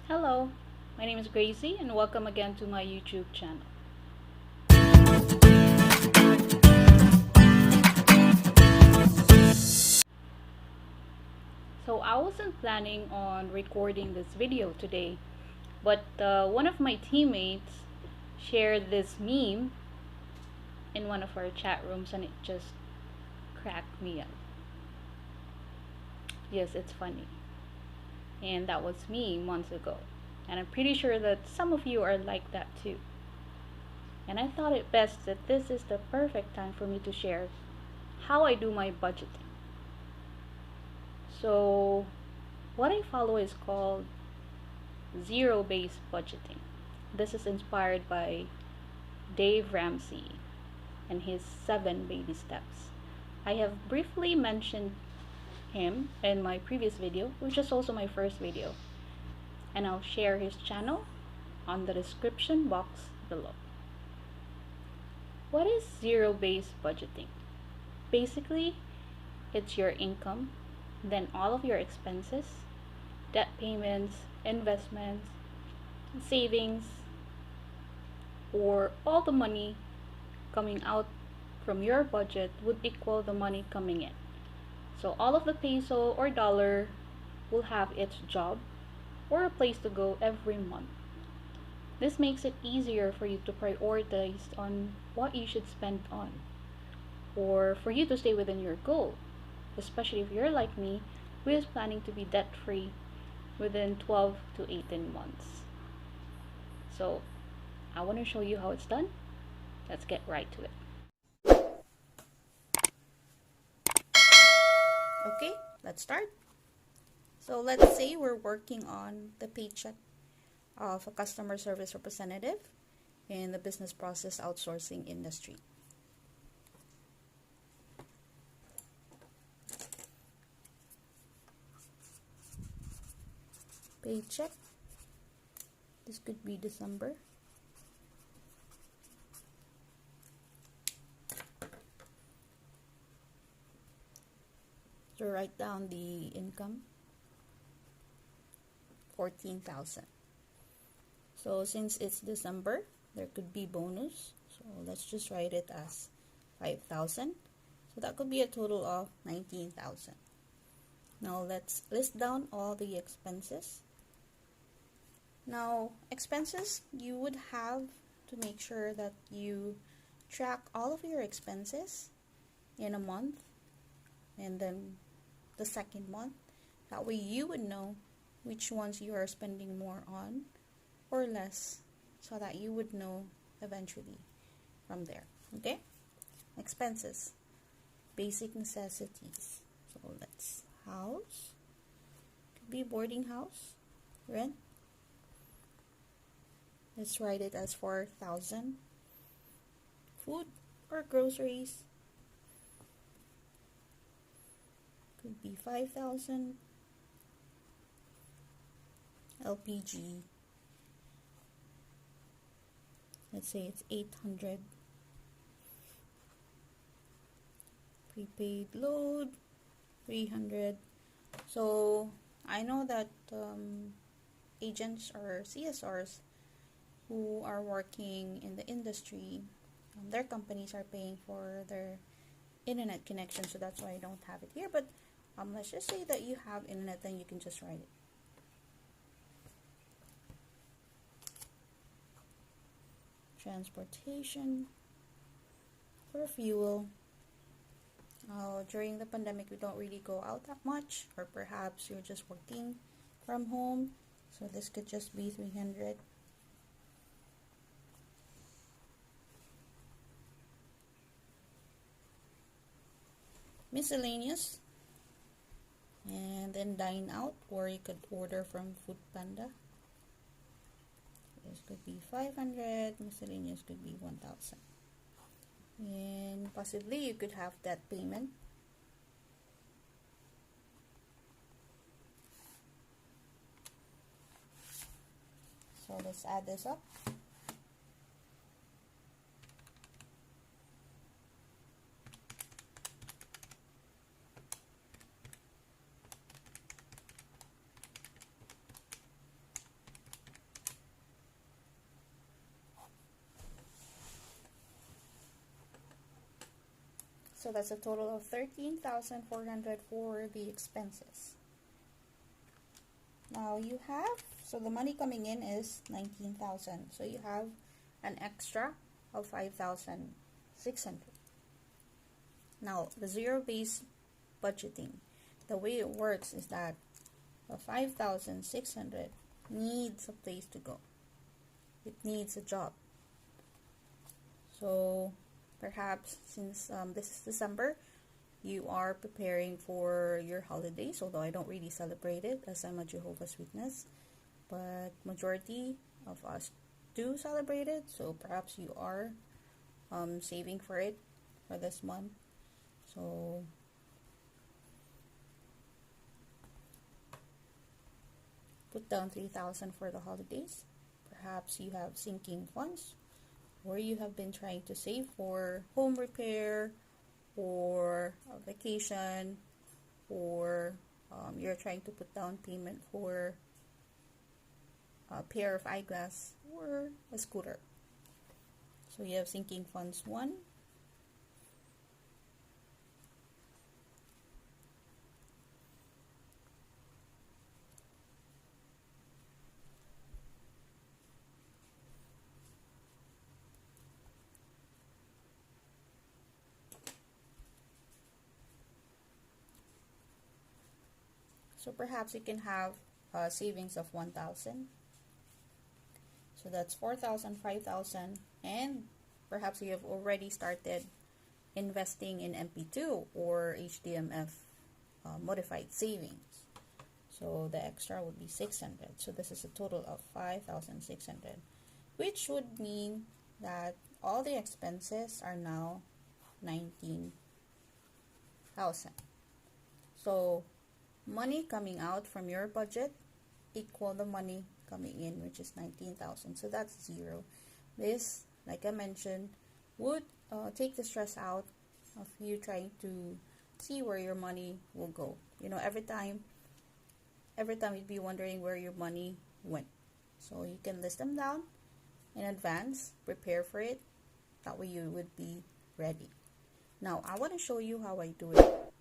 Hello, my name is Gracie and welcome again to my YouTube channel. So I wasn't planning on recording this video today, but one of my teammates shared this meme in one of our chat rooms and it just cracked me up. Yes, it's funny. And that was me months ago. And I'm pretty sure that some of you are like that too. And I thought it best that this is the perfect time for me to share how I do my budgeting. So, what I follow is called zero-based budgeting. This is inspired by Dave Ramsey and his 7 baby steps. I have briefly mentioned him in my previous video, which is also my first video, and I'll share his channel on the description box below. What is zero-based budgeting? Basically, it's your income, then all of your expenses, debt payments, investments, savings, or all the money coming out from your budget would equal the money coming in. So all of the peso or dollar will have its job or a place to go every month. This makes it easier for you to prioritize on what you should spend on, or for you to stay within your goal, especially if you're like me, who is planning to be debt free within 12 to 18 months. So I want to show you how it's done. Let's get right to it. Okay, let's start. So let's say we're working on the paycheck of a customer service representative in the business process outsourcing industry. Paycheck. This could be December. So write down the income, 14,000. So since it's December, there could be bonus. So let's just write it as 5,000. So that could be a total of 19,000. Now let's list down all the expenses. Now, expenses, you would have to make sure that you track all of your expenses in a month and then the second month. That way you would know which ones you are spending more on or less, so that you would know eventually from there. Okay? Expenses, basic necessities. So let's house, could be boarding house, rent. Let's write it as 4,000. Food or groceries could be 5,000. LPG, let's say it's 800. Prepaid load, 300. So I know that agents or CSRs who are working in the industry, their companies are paying for their internet connection, so that's why I don't have it here. But let's just say that you have internet, then you can just write it. Transportation, for fuel. During the pandemic, we don't really go out that much, or perhaps you're just working from home, so this could just be 300. Miscellaneous, and then dine out, or you could order from Food Panda. This could be 500, miscellaneous could be 1,000. And possibly you could have that payment. So let's add this up. So that's a total of 13,400 for the expenses. Now you have, so the money coming in is 19,000. So you have an extra of 5,600. Now the zero-based budgeting, the way it works is that the 5,600 needs a place to go. It needs a job. So perhaps since this is December, you are preparing for your holidays, although I don't really celebrate it as I'm a Jehovah's Witness, but majority of us do celebrate it, so perhaps you are saving for it for this month. So put down 3,000 for the holidays. Perhaps you have sinking funds, or you have been trying to save for home repair, or a vacation, or you're trying to put down payment for a pair of eyeglasses or a scooter. So you have sinking funds 1. So perhaps you can have a savings of 1,000. So that's 4,000, 5,000, and perhaps you have already started investing in MP2 or HDMF modified savings. So the extra would be 600. So this is a total of 5,600, which would mean that all the expenses are now 19,000. So money coming out from your budget equal the money coming in, which is 19,000. So that's 0. This, like I mentioned, would take the stress out of you trying to see where your money will go. You know, every time you'd be wondering where your money went. So you can list them down in advance, prepare for it. That way you would be ready. Now, I want to show you how I do it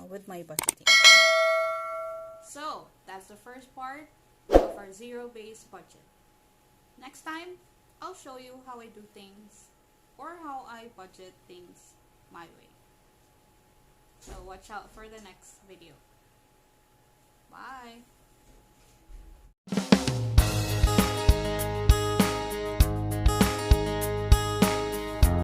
with my budgeting. So, that's the first part of our zero-based budget. Next time, I'll show you how I do things or how I budget things my way. So watch out for the next video. Bye!